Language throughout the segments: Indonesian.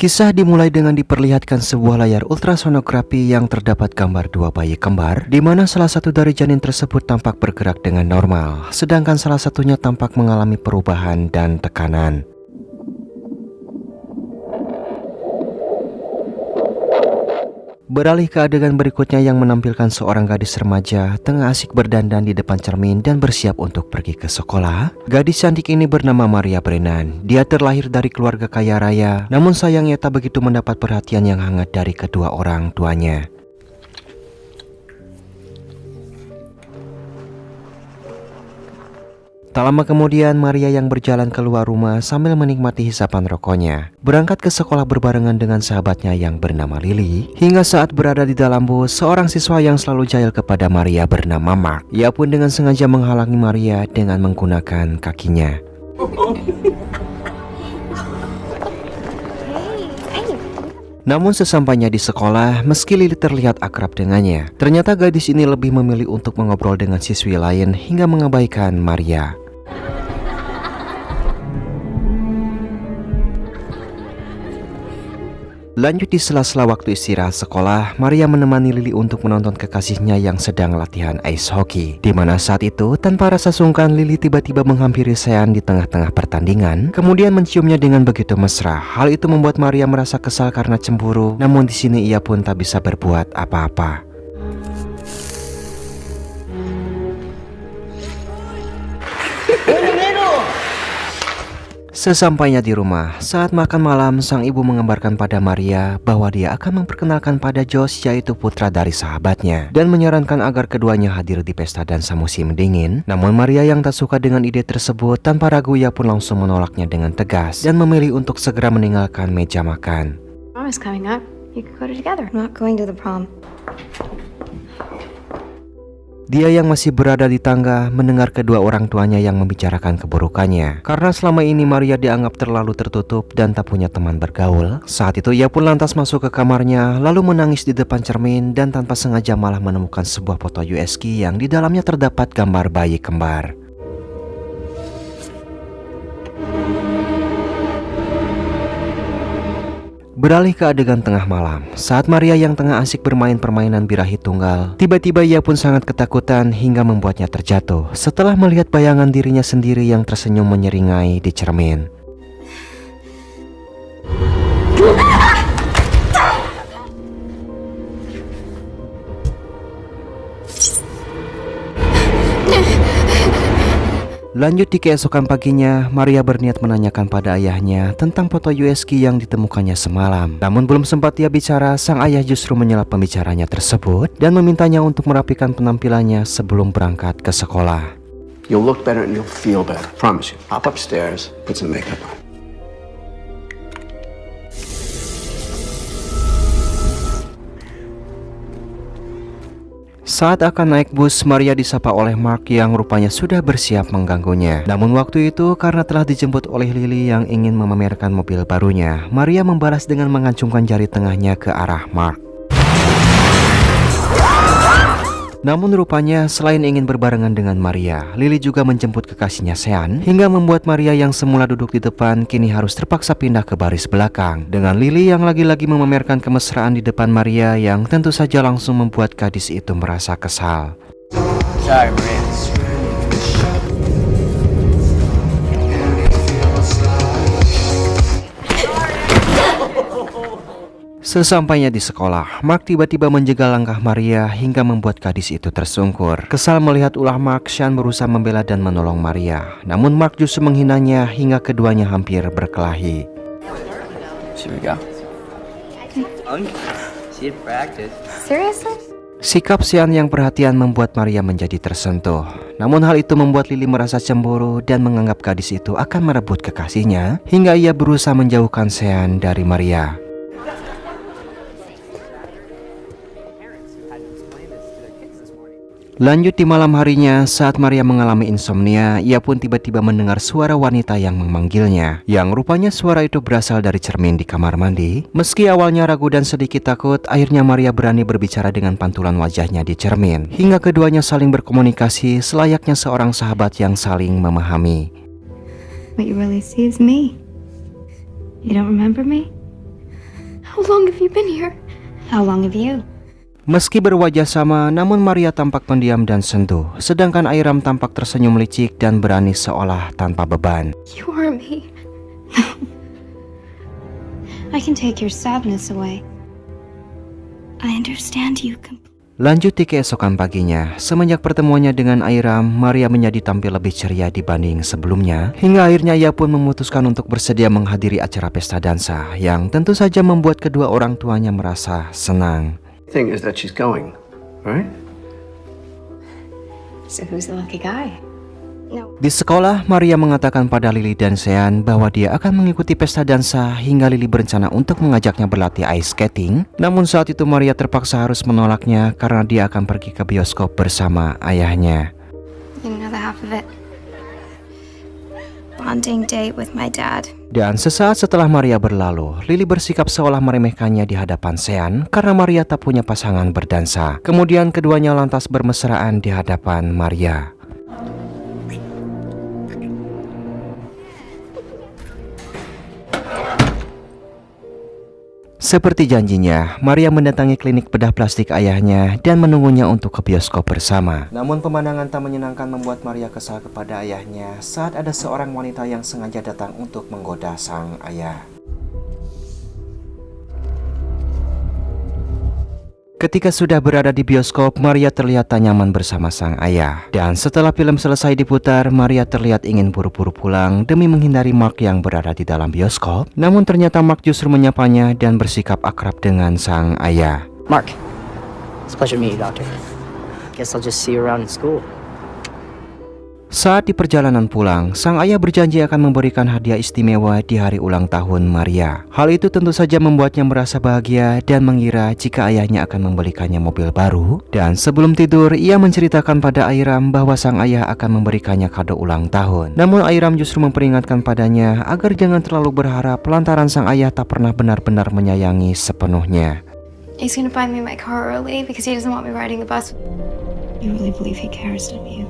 Kisah dimulai dengan diperlihatkan sebuah layar ultrasonografi yang terdapat gambar dua bayi kembar, di mana salah satu dari janin tersebut tampak bergerak dengan normal, sedangkan salah satunya tampak mengalami perubahan dan tekanan. Beralih ke adegan berikutnya yang menampilkan seorang gadis remaja tengah asik berdandan di depan cermin dan bersiap untuk pergi ke sekolah. Gadis cantik ini bernama Maria Brennan. Dia terlahir dari keluarga kaya raya, namun sayangnya tak begitu mendapat perhatian yang hangat dari kedua orang tuanya. Tak lama kemudian, Maria yang berjalan keluar rumah sambil menikmati hisapan rokoknya, berangkat ke sekolah berbarengan dengan sahabatnya yang bernama Lily. Hingga saat berada di dalam bus, seorang siswa yang selalu jahil kepada Maria bernama Mark. Ia pun dengan sengaja menghalangi Maria dengan menggunakan kakinya. Namun sesampainya di sekolah, meski Lily terlihat akrab dengannya, ternyata gadis ini lebih memilih untuk mengobrol dengan siswi lain hingga mengabaikan Maria. Lanjut di sela-sela waktu istirahat sekolah, Maria menemani Lily untuk menonton kekasihnya yang sedang latihan ice hockey. Di mana saat itu, tanpa rasa sungkan, Lily tiba-tiba menghampiri Sean di tengah-tengah pertandingan, kemudian menciumnya dengan begitu mesra. Hal itu membuat Maria merasa kesal karena cemburu, namun di sini ia pun tak bisa berbuat apa-apa. Sesampainya di rumah, saat makan malam, sang ibu mengabarkan pada Maria bahwa dia akan memperkenalkan pada Josh, yaitu putra dari sahabatnya, dan menyarankan agar keduanya hadir di pesta dansa musim dingin. Namun Maria yang tak suka dengan ide tersebut, tanpa ragu ia pun langsung menolaknya dengan tegas dan memilih untuk segera meninggalkan meja makan. Prom is coming up. You could go together. I'm not going to the prom. Dia yang masih berada di tangga mendengar kedua orang tuanya yang membicarakan keburukannya. Karena selama ini Maria dianggap terlalu tertutup dan tak punya teman bergaul. Saat itu ia pun lantas masuk ke kamarnya, lalu menangis di depan cermin dan tanpa sengaja malah menemukan sebuah foto USG yang di dalamnya terdapat gambar bayi kembar. Beralih ke adegan tengah malam, saat Maria yang tengah asik bermain permainan birahi tunggal, tiba-tiba ia pun sangat ketakutan hingga membuatnya terjatuh setelah melihat bayangan dirinya sendiri yang tersenyum menyeringai di cermin. Lanjut di keesokan paginya, Maria berniat menanyakan pada ayahnya tentang foto USG yang ditemukannya semalam. Namun belum sempat dia bicara, sang ayah justru menyela pembicaranya tersebut dan memintanya untuk merapikan penampilannya sebelum berangkat ke sekolah. You'll look better and you'll feel better. Promise you. Hop upstairs, put some makeup on. Saat akan naik bus, Maria disapa oleh Mark yang rupanya sudah bersiap mengganggunya. Namun waktu itu karena telah dijemput oleh Lily yang ingin memamerkan mobil barunya, Maria membalas dengan mengacungkan jari tengahnya ke arah Mark. Namun rupanya selain ingin berbarengan dengan Maria, Lily juga menjemput kekasihnya Sean, hingga membuat Maria yang semula duduk di depan kini harus terpaksa pindah ke baris belakang, dengan Lily yang lagi-lagi memamerkan kemesraan di depan Maria yang tentu saja langsung membuat gadis itu merasa kesal. Sorry, Maria. Sesampainya di sekolah, Mark tiba-tiba menjegal langkah Maria hingga membuat gadis itu tersungkur. Kesal melihat ulah Mark, Sean berusaha membela dan menolong Maria. Namun Mark justru menghinanya hingga keduanya hampir berkelahi. Here we go. She had practice. Seriously? Sikap Sean yang perhatian membuat Maria menjadi tersentuh. Namun hal itu membuat Lily merasa cemburu dan menganggap gadis itu akan merebut kekasihnya, hingga ia berusaha menjauhkan Sean dari Maria. Lanjut di malam harinya, saat Maria mengalami insomnia, ia pun tiba-tiba mendengar suara wanita yang memanggilnya. Yang rupanya suara itu berasal dari cermin di kamar mandi. Meski awalnya ragu dan sedikit takut, akhirnya Maria berani berbicara dengan pantulan wajahnya di cermin. Hingga keduanya saling berkomunikasi selayaknya seorang sahabat yang saling memahami. What you really see is me. You don't remember me? How long have you been here? How long have you? Meski berwajah sama, namun Maria tampak pendiam dan sentuh, sedangkan Airam tampak tersenyum licik dan berani seolah tanpa beban. You are me. I can take your sadness away. I understand you completely. Lanjut di keesokan paginya, semenjak pertemuannya dengan Airam, Maria menjadi tampil lebih ceria dibanding sebelumnya, hingga akhirnya ia pun memutuskan untuk bersedia menghadiri acara pesta dansa, yang tentu saja membuat kedua orang tuanya merasa senang. Thing is that she's going, right? So who's the lucky guy? No. Di sekolah, Maria mengatakan pada Lily dan Sean bahwa dia akan mengikuti pesta dansa hingga Lily berencana untuk mengajaknya berlatih ice skating. Namun saat itu Maria terpaksa harus menolaknya karena dia akan pergi ke bioskop bersama ayahnya. You know the half of it. Bonding date with my dad. Dan sesaat setelah Maria berlalu, Lily bersikap seolah meremehkannya di hadapan Sean karena Maria tak punya pasangan berdansa. Kemudian keduanya lantas bermesraan di hadapan Maria. Seperti janjinya, Maria mendatangi klinik bedah plastik ayahnya dan menunggunya untuk ke bioskop bersama. Namun pemandangan tak menyenangkan membuat Maria kesal kepada ayahnya saat ada seorang wanita yang sengaja datang untuk menggoda sang ayah. Ketika sudah berada di bioskop, Maria terlihat tak nyaman bersama sang ayah. Dan setelah film selesai diputar, Maria terlihat ingin buru-buru pulang demi menghindari Mark yang berada di dalam bioskop. Namun ternyata Mark justru menyapanya dan bersikap akrab dengan sang ayah. Mark, it's a pleasure to meet you, Doctor. Guess I'll just see you around in school. Saat di perjalanan pulang, sang ayah berjanji akan memberikan hadiah istimewa di hari ulang tahun Maria. Hal itu tentu saja membuatnya merasa bahagia dan mengira jika ayahnya akan membelikannya mobil baru. Dan sebelum tidur, ia menceritakan pada Airam bahwa sang ayah akan memberikannya kado ulang tahun. Namun Airam justru memperingatkan padanya agar jangan terlalu berharap lantaran sang ayah tak pernah benar-benar menyayangi sepenuhnya. He's gonna buy me my car early because he doesn't want me riding the bus. You really believe he cares, don't you?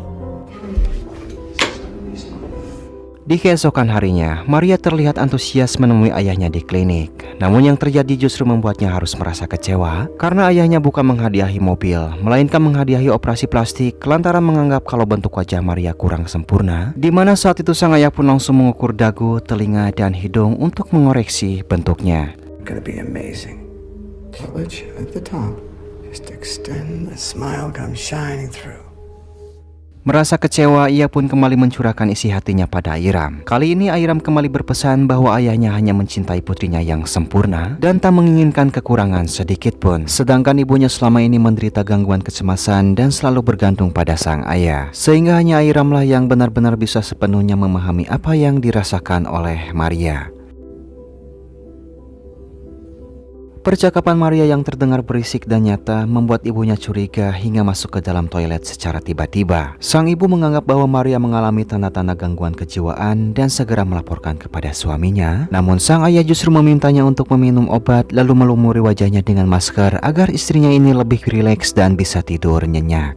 Di keesokan harinya, Maria terlihat antusias menemui ayahnya di klinik. Namun yang terjadi justru membuatnya harus merasa kecewa karena ayahnya bukan menghadiahi mobil, melainkan menghadiahi operasi plastik lantaran menganggap kalau bentuk wajah Maria kurang sempurna. Di mana saat itu sang ayah pun langsung mengukur dagu, telinga, dan hidung untuk mengoreksi bentuknya. Gonna be amazing. Cartilage at the top. Just extend the smile comes shining through. Merasa kecewa, ia pun kembali mencurahkan isi hatinya pada Airam. Kali ini Airam kembali berpesan bahwa ayahnya hanya mencintai putrinya yang sempurna dan tak menginginkan kekurangan sedikit pun. Sedangkan ibunya selama ini menderita gangguan kecemasan dan selalu bergantung pada sang ayah. Sehingga hanya Airamlah yang benar-benar bisa sepenuhnya memahami apa yang dirasakan oleh Maria. Percakapan Maria yang terdengar berisik dan nyata membuat ibunya curiga hingga masuk ke dalam toilet secara tiba-tiba. Sang ibu menganggap bahwa Maria mengalami tanda-tanda gangguan kejiwaan dan segera melaporkan kepada suaminya. Namun sang ayah justru memintanya untuk meminum obat lalu melumuri wajahnya dengan masker agar istrinya ini lebih rileks dan bisa tidur nyenyak.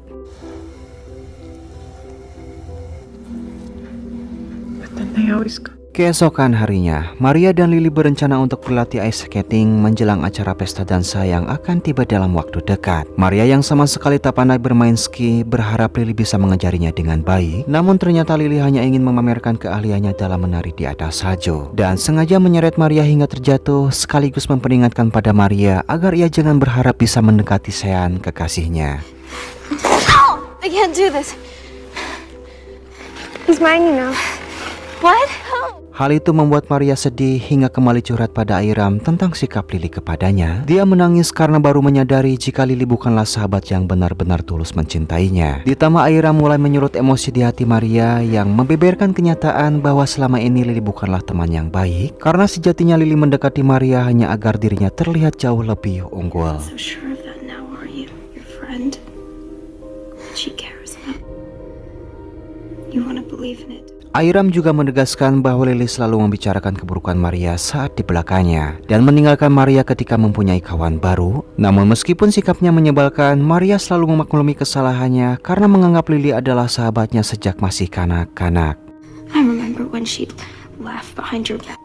Keesokan harinya, Maria dan Lily berencana untuk berlatih ice skating menjelang acara pesta dansa yang akan tiba dalam waktu dekat. Maria yang sama sekali tak pandai bermain ski berharap Lily bisa mengajarinya dengan baik. Namun ternyata Lily hanya ingin memamerkan keahliannya dalam menari di atas salju. Dan sengaja menyeret Maria hingga terjatuh sekaligus memperingatkan pada Maria agar ia jangan berharap bisa mendekati Sean kekasihnya. I can't do this. He's mine, you know. What? Hal itu membuat Maria sedih hingga kembali curhat pada Airam tentang sikap Lily kepadanya. Dia menangis karena baru menyadari jika Lily bukanlah sahabat yang benar-benar tulus mencintainya. Ditambah Airam mulai menyurut emosi di hati Maria yang membeberkan kenyataan bahwa selama ini Lily bukanlah teman yang baik. Karena sejatinya Lily mendekati Maria hanya agar dirinya terlihat jauh lebih unggul. So sure of that now, are you? Your friend? She cares about. You wanna believe in it? Airam juga menegaskan bahwa Lily selalu membicarakan keburukan Maria saat di belakangnya dan meninggalkan Maria ketika mempunyai kawan baru. Namun meskipun sikapnya menyebalkan, Maria selalu memaklumi kesalahannya karena menganggap Lily adalah sahabatnya sejak masih kanak-kanak. I remember when she'd laugh behind your back,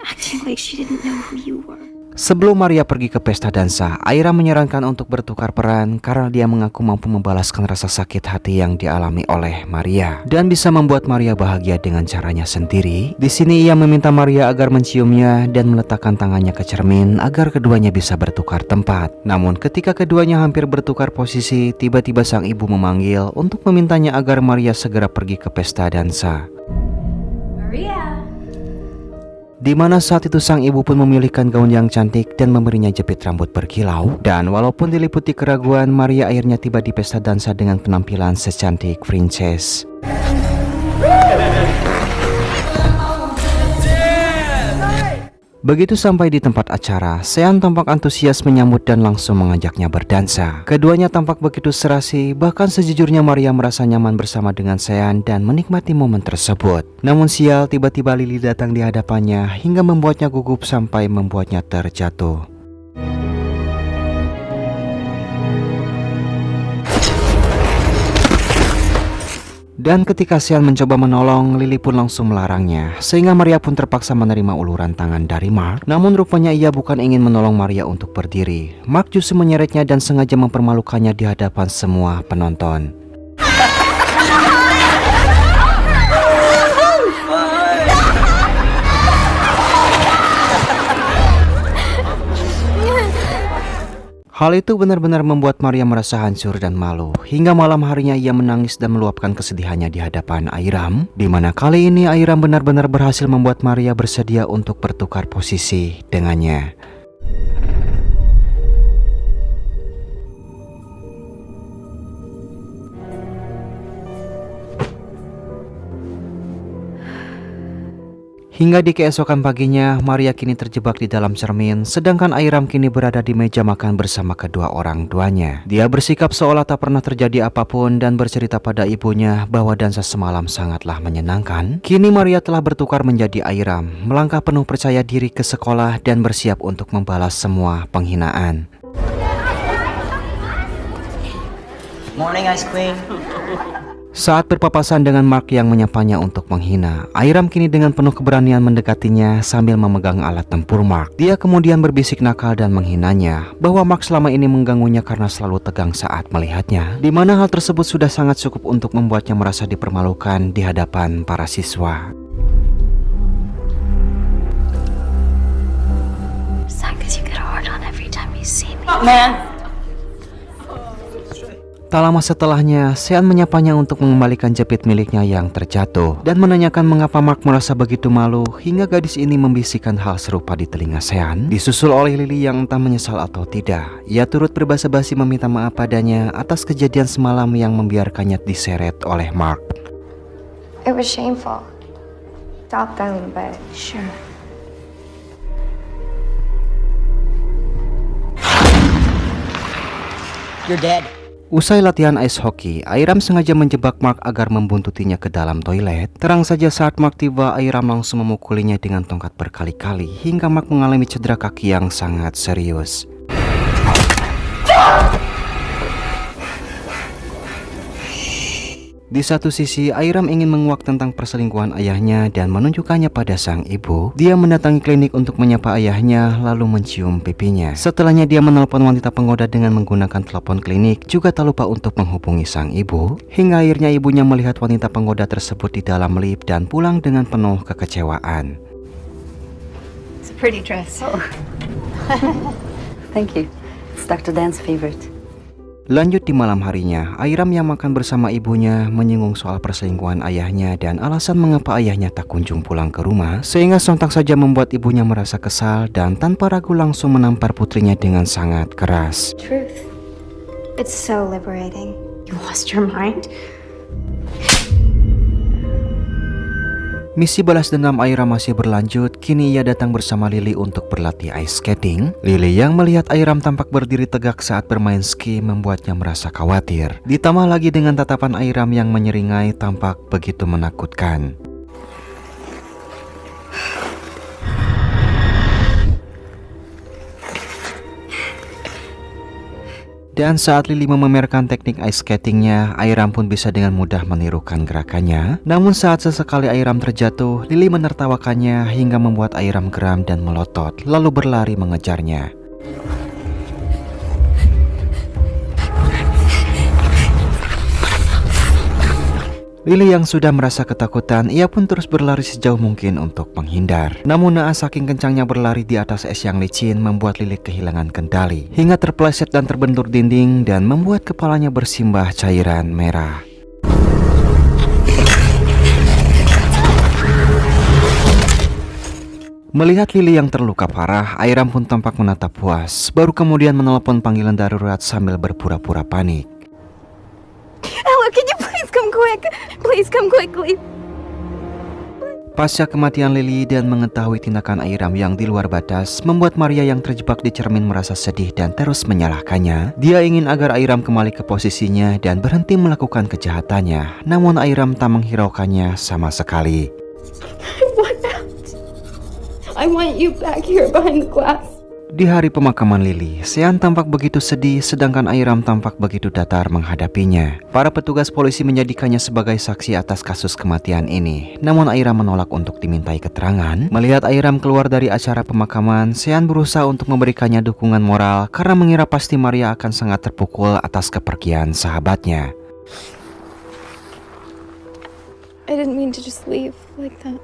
acting like she didn't know who you were. Sebelum Maria pergi ke pesta dansa, Airam menyarankan untuk bertukar peran karena dia mengaku mampu membalaskan rasa sakit hati yang dialami oleh Maria dan bisa membuat Maria bahagia dengan caranya sendiri. Di sini ia meminta Maria agar menciumnya dan meletakkan tangannya ke cermin agar keduanya bisa bertukar tempat. Namun ketika keduanya hampir bertukar posisi, tiba-tiba sang ibu memanggil untuk memintanya agar Maria segera pergi ke pesta dansa. Maria. Di mana saat itu sang ibu pun memilihkan gaun yang cantik dan memberinya jepit rambut berkilau. Dan walaupun diliputi keraguan, Maria akhirnya tiba di pesta dansa dengan penampilan secantik princess. Begitu sampai di tempat acara, Sean tampak antusias menyambut dan langsung mengajaknya berdansa. Keduanya tampak begitu serasi, bahkan sejujurnya Maria merasa nyaman bersama dengan Sean dan menikmati momen tersebut. Namun sial, tiba-tiba Lily datang di hadapannya hingga membuatnya gugup sampai membuatnya terjatuh. Dan ketika Sean mencoba menolong, Lily pun langsung melarangnya, sehingga Maria pun terpaksa menerima uluran tangan dari Mark. Namun rupanya ia bukan ingin menolong Maria untuk berdiri. Mark justru menyeretnya dan sengaja mempermalukannya di hadapan semua penonton. Hal itu benar-benar membuat Maria merasa hancur dan malu. Hingga malam harinya ia menangis dan meluapkan kesedihannya di hadapan Airam. Di mana kali ini Airam benar-benar berhasil membuat Maria bersedia untuk bertukar posisi dengannya. Hingga di keesokan paginya, Maria kini terjebak di dalam cermin, sedangkan Airam kini berada di meja makan bersama kedua orang tuanya. Dia bersikap seolah tak pernah terjadi apapun dan bercerita pada ibunya bahwa dansa semalam sangatlah menyenangkan. Kini Maria telah bertukar menjadi Airam, melangkah penuh percaya diri ke sekolah dan bersiap untuk membalas semua penghinaan. Morning, Ice Queen. Saat berpapasan dengan Mark yang menyapanya untuk menghina, Airam kini dengan penuh keberanian mendekatinya sambil memegang alat tempur Mark. Dia kemudian berbisik nakal dan menghinanya bahwa Mark selama ini mengganggunya karena selalu tegang saat melihatnya, di mana hal tersebut sudah sangat cukup untuk membuatnya merasa dipermalukan di hadapan para siswa. Is that 'cause you get hard on every time you see me? Tak lama setelahnya, Sean menyapanya untuk mengembalikan jepit miliknya yang terjatuh dan menanyakan mengapa Mark merasa begitu malu hingga gadis ini membisikkan hal serupa di telinga Sean. Disusul oleh Lily yang entah menyesal atau tidak, ia turut berbasa-basi meminta maaf padanya atas kejadian semalam yang membiarkannya diseret oleh Mark. It was shameful. Stop them, but sure. You're dead. Usai latihan ice hockey, Airam sengaja menjebak Mark agar membuntutinya ke dalam toilet. Terang saja saat Mark tiba, Airam langsung memukulinya dengan tongkat berkali-kali hingga Mark mengalami cedera kaki yang sangat serius. Di satu sisi, Airam ingin menguak tentang perselingkuhan ayahnya dan menunjukkannya pada sang ibu. Dia mendatangi klinik untuk menyapa ayahnya lalu mencium pipinya. Setelahnya dia menelpon wanita penggoda dengan menggunakan telepon klinik, juga tak lupa untuk menghubungi sang ibu. Hingga akhirnya ibunya melihat wanita penggoda tersebut di dalam lift dan pulang dengan penuh kekecewaan. It's a pretty dress. Oh. Thank you. It's Dr. Dan's favorite. Lanjut di malam harinya, Airam yang makan bersama ibunya menyinggung soal perselingkuhan ayahnya dan alasan mengapa ayahnya tak kunjung pulang ke rumah, sehingga sontak saja membuat ibunya merasa kesal dan tanpa ragu langsung menampar putrinya dengan sangat keras. Truth. It's so liberating. You lost your mind? Misi balas dendam Airam masih berlanjut. Kini ia datang bersama Lily untuk berlatih ice skating. Lily yang melihat Airam tampak berdiri tegak saat bermain ski membuatnya merasa khawatir. Ditambah lagi dengan tatapan Airam yang menyeringai tampak begitu menakutkan. Dan saat Lily memamerkan teknik ice skatingnya, Airam pun bisa dengan mudah menirukan gerakannya. Namun saat sesekali Airam terjatuh, Lily menertawakannya hingga membuat Airam geram dan melotot, lalu berlari mengejarnya. Lily yang sudah merasa ketakutan, ia pun terus berlari sejauh mungkin untuk menghindar. Namun naas saking kencangnya berlari di atas es yang licin membuat Lily kehilangan kendali, hingga terpeleset dan terbentur dinding dan membuat kepalanya bersimbah cairan merah. Melihat Lily yang terluka parah, Airam pun tampak menatap puas, baru kemudian menelepon panggilan darurat sambil berpura-pura panik. Ella, can you please come quick? Please come quickly. Pasca kematian Lily dan mengetahui tindakan Airam yang di luar batas, membuat Maria yang terjebak di cermin merasa sedih dan terus menyalahkannya. Dia ingin agar Airam kembali ke posisinya dan berhenti melakukan kejahatannya. Namun Airam tak menghiraukannya sama sekali. What else? I want you back here behind the glass. Di hari pemakaman Lily, Sean tampak begitu sedih sedangkan Airam tampak begitu datar menghadapinya. Para petugas polisi menjadikannya sebagai saksi atas kasus kematian ini. Namun Airam menolak untuk dimintai keterangan. Melihat Airam keluar dari acara pemakaman, Sean berusaha untuk memberikannya dukungan moral karena mengira pasti Maria akan sangat terpukul atas kepergian sahabatnya. I didn't mean to just leave like that.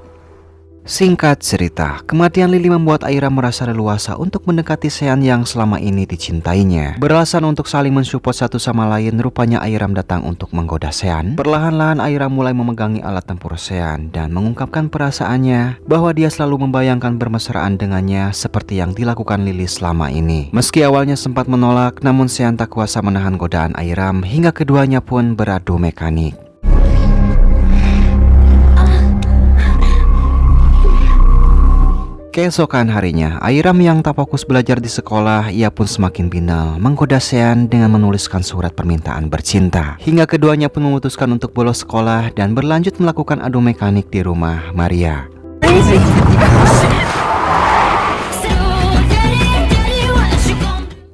Singkat cerita, kematian Lily membuat Airam merasa leluasa untuk mendekati Sean yang selama ini dicintainya. Beralasan untuk saling mensupport satu sama lain, rupanya Airam datang untuk menggoda Sean. Perlahan-lahan Airam mulai memegangi alat tempur Sean dan mengungkapkan perasaannya bahwa dia selalu membayangkan bermesraan dengannya seperti yang dilakukan Lily selama ini. Meski awalnya sempat menolak, namun Sean tak kuasa menahan godaan Airam hingga keduanya pun beradu mekanik. Keesokan harinya, Airam yang tak fokus belajar di sekolah, ia pun semakin binal menggoda Sean dengan menuliskan surat permintaan bercinta. Hingga keduanya pun memutuskan untuk bolos sekolah dan berlanjut melakukan adu mekanik di rumah Maria.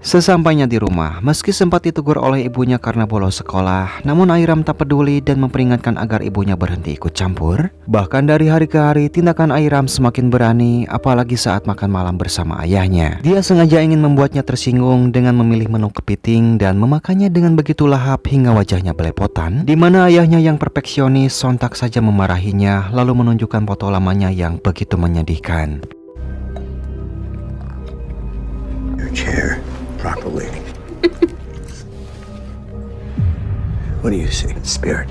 Sesampainya di rumah, meski sempat ditegur oleh ibunya karena bolos sekolah, namun Airam tak peduli dan memperingatkan agar ibunya berhenti ikut campur. Bahkan dari hari ke hari, tindakan Airam semakin berani, apalagi saat makan malam bersama ayahnya. Dia sengaja ingin membuatnya tersinggung dengan memilih menu kepiting dan memakannya dengan begitu lahap hingga wajahnya belepotan, di mana ayahnya yang perfeksionis sontak saja memarahinya lalu menunjukkan foto lamanya yang begitu menyedihkan. Your chair. Properly. What do you see? A spirit?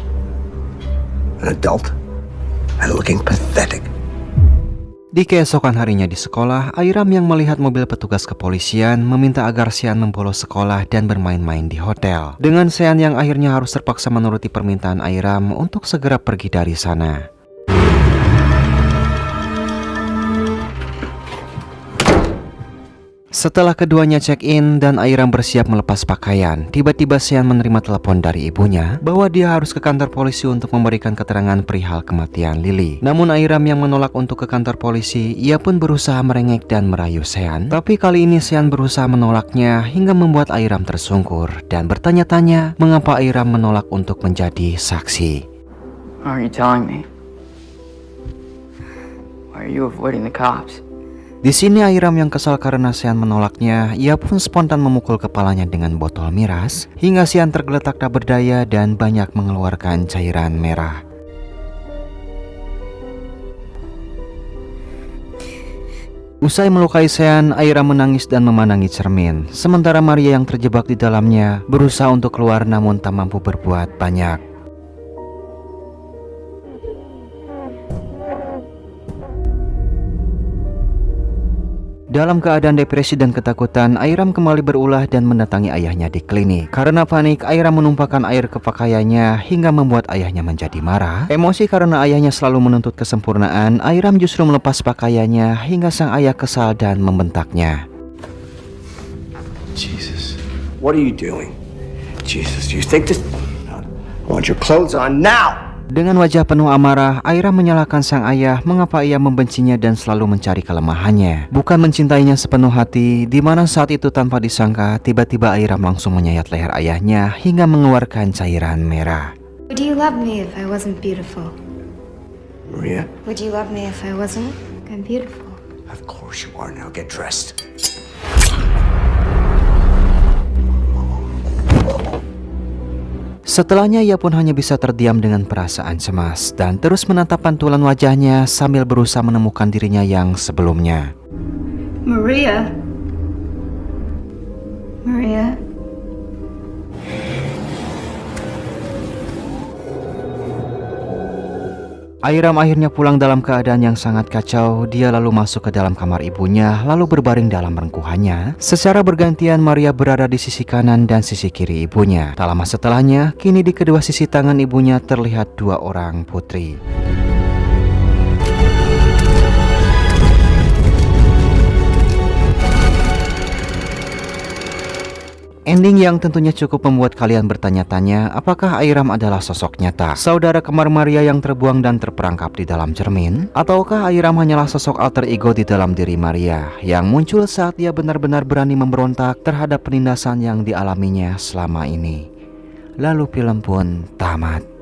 An adult? And looking pathetic. Di keesokan harinya di sekolah, Airam yang melihat mobil petugas kepolisian meminta agar Sean membolos sekolah dan bermain-main di hotel. Dengan Sean yang akhirnya harus terpaksa menuruti permintaan Airam untuk segera pergi dari sana. Setelah keduanya check-in dan Airam bersiap melepas pakaian, tiba-tiba Sean menerima telepon dari ibunya bahwa dia harus ke kantor polisi untuk memberikan keterangan perihal kematian Lily. Namun Airam yang menolak untuk ke kantor polisi, ia pun berusaha merengek dan merayu Sean. Tapi kali ini Sean berusaha menolaknya hingga membuat Airam tersungkur dan bertanya-tanya mengapa Airam menolak untuk menjadi saksi. Why are you telling me? Why are you avoiding the cops? Di sini Airam yang kesal karena Sean menolaknya, ia pun spontan memukul kepalanya dengan botol miras hingga Sean tergeletak tak berdaya dan banyak mengeluarkan cairan merah. Usai melukai Sean, Airam menangis dan memandangi cermin. Sementara Maria yang terjebak di dalamnya berusaha untuk keluar namun tak mampu berbuat banyak. Dalam keadaan depresi dan ketakutan, Airam kembali berulah dan mendatangi ayahnya di klinik. Karena panik, Airam menumpahkan air ke pakaiannya hingga membuat ayahnya menjadi marah. Emosi karena ayahnya selalu menuntut kesempurnaan, Airam justru melepas pakaiannya hingga sang ayah kesal dan membentaknya. Jesus, what are you doing? Jesus, you think this... I want your clothes on now! Dengan wajah penuh amarah, Airam menyalahkan sang ayah mengapa ia membencinya dan selalu mencari kelemahannya, bukan mencintainya sepenuh hati, di mana saat itu tanpa disangka, tiba-tiba Airam langsung menyayat leher ayahnya hingga mengeluarkan cairan merah. Would you love me if I wasn't beautiful? Maria? Would you love me if I wasn't beautiful? Of course you are. Now get dressed. Setelahnya ia pun hanya bisa terdiam dengan perasaan cemas dan terus menatap pantulan wajahnya sambil berusaha menemukan dirinya yang sebelumnya. Maria. Maria. Airam akhirnya pulang dalam keadaan yang sangat kacau. Dia lalu masuk ke dalam kamar ibunya, lalu berbaring dalam rengkuhannya. Secara bergantian Maria berada di sisi kanan dan sisi kiri ibunya. Tak lama setelahnya, kini di kedua sisi tangan ibunya terlihat dua orang putri. Ending yang tentunya cukup membuat kalian bertanya-tanya, apakah Airam adalah sosok nyata, saudara kembar Maria yang terbuang dan terperangkap di dalam cermin? Ataukah Airam hanyalah sosok alter ego di dalam diri Maria, yang muncul saat dia benar-benar berani memberontak terhadap penindasan yang dialaminya selama ini? Lalu film pun tamat.